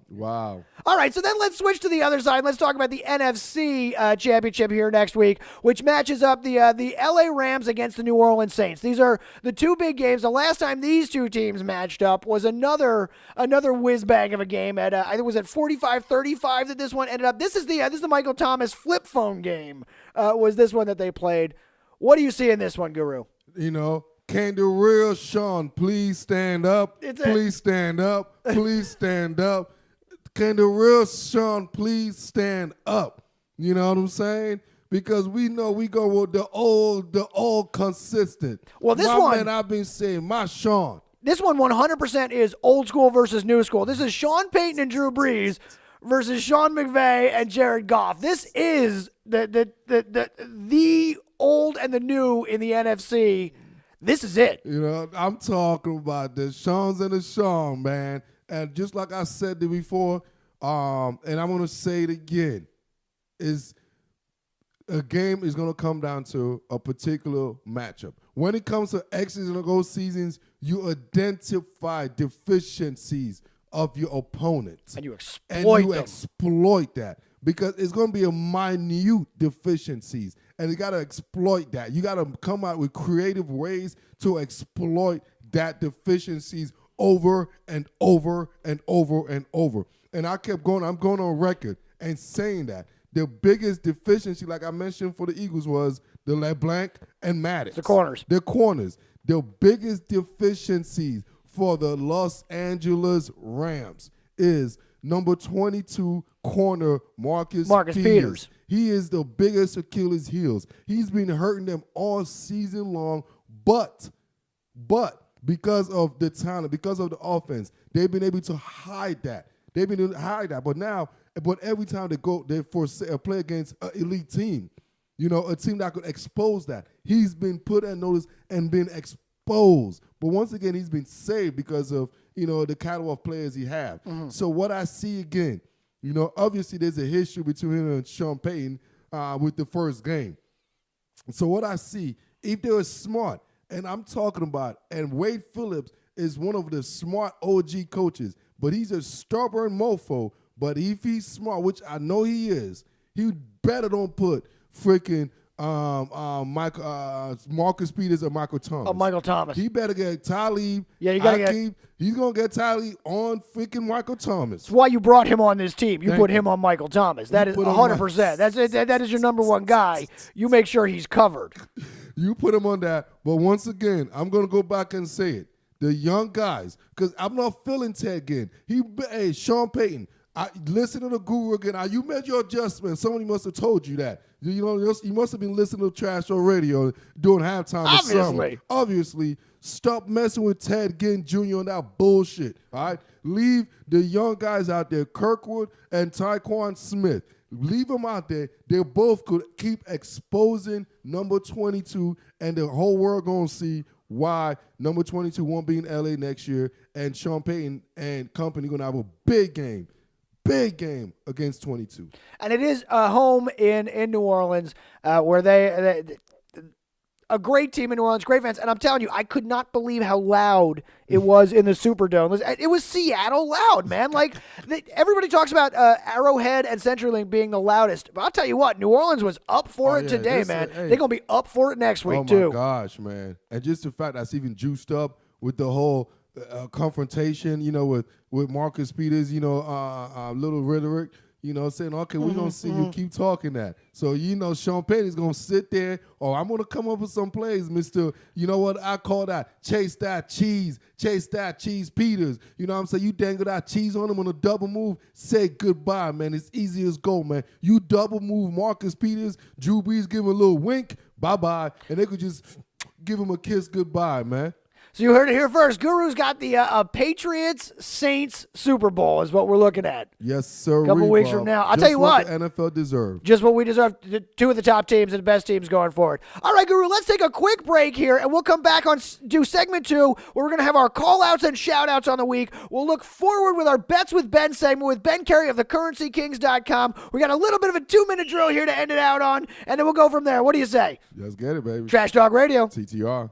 Wow. All right, so then let's switch to the other side. Let's talk about the NFC championship here next week, which matches up the LA Rams against the New Orleans Saints. These are the two big games. The last time these two teams matched up was another whiz-bang of a game at I think it was at 45-35 that this one ended up. This is the Michael Thomas flip phone game. Was this one that they played? What do you see in this one, Guru? Can the real Sean please stand up? Please stand up. Please stand up. Can the real Sean please stand up? You know what I'm saying? Because we know we go with the old consistent. Well, this one, man, I've been saying, my Sean. This one 100% is old school versus new school. This is Sean Payton and Drew Brees versus Sean McVay and Jared Goff. This is the old and the new in the NFC. This is it. I'm talking about the Seans and the Sean, man. And just like I said it before, and I'm going to say it again, is a game is going to come down to a particular matchup. When it comes to X's and O seasons, you identify deficiencies of your opponent. And you exploit that because it's going to be a minute deficiencies. And you got to exploit that. You got to come out with creative ways to exploit that deficiencies over and over and over and over. And I kept going. I'm going on record and saying that the biggest deficiency, like I mentioned for the Eagles, was the LeBlanc and Maddox. The corners. The biggest deficiencies for the Los Angeles Rams is number 22 corner Marcus Peters. He is the biggest Achilles heels. He's been hurting them all season long, but because of the talent, because of the offense, they've been able to hide that. But every time they play against an elite team, a team that could expose that, he's been put on notice and been exposed. But once again, he's been saved because of the cattle of players he has. Mm-hmm. So what I see again, obviously there's a history between him and Sean Payton with the first game. So what I see, if they were smart, and I'm talking about, and Wade Phillips is one of the smart OG coaches, but he's a stubborn mofo. But if he's smart, which I know he is, he better don't put freaking Marcus Peters or Michael Thomas. Oh, Michael Thomas. He better get Talib. Yeah, you got to get. He's going to get Talib on freaking Michael Thomas. That's why you brought him on this team. You put him on Michael Thomas. That is 100%. That is your number one guy. You make sure he's covered. You put him on that. But once again, I'm going to go back and say it. The young guys, because I'm not feeling Ted again. Sean Payton, listen to the Guru again. You made your adjustment. Somebody must have told you that. You must have been listening to Trash Show Radio during halftime. Obviously, stop messing with Ted Ginn Jr. on that bullshit. All right, leave the young guys out there, Kirkwood and Tyquan Smith. Leave them out there. They both could keep exposing number 22, and the whole world gonna see why number 22 won't be in LA next year, and Sean Payton and company gonna have a big game against 22. And it is home in New Orleans, where they a great team in New Orleans, great fans. And I'm telling you, I could not believe how loud it was in the Superdome. It was Seattle loud, man. Like, everybody talks about Arrowhead and CenturyLink being the loudest. But I'll tell you what, New Orleans was up for it today, man. They're going to be up for it next week, too. Oh, my gosh, man. And just the fact that's even juiced up with the whole confrontation, with Marcus Peters, little rhetoric, saying, okay, we're going to see you keep talking that. So, Sean Payton is going to sit there, I'm going to come up with some plays, Mr. You know what I call that? Chase that cheese Peters. You know what I'm saying? You dangle that cheese on him on a double move, say goodbye, man. It's easy as go, man. You double move Marcus Peters, Drew Brees give him a little wink, bye-bye, and they could just give him a kiss goodbye, man. So you heard it here first. Guru's got the Patriots-Saints Super Bowl is what we're looking at. Yes, sir. A couple weeks from now. I'll tell you what. The NFL deserves. Just what we deserve. Two of the top teams and the best teams going forward. All right, Guru, let's take a quick break here, and we'll come back on do segment 2, where we're going to have our call-outs and shout-outs on the week. We'll look forward with our Bets with Ben segment with Ben Carey of thecurrencykings.com. We got a little bit of a 2-minute drill here to end it out on, and then we'll go from there. What do you say? Let's get it, baby. Trash Dog Radio. TTR.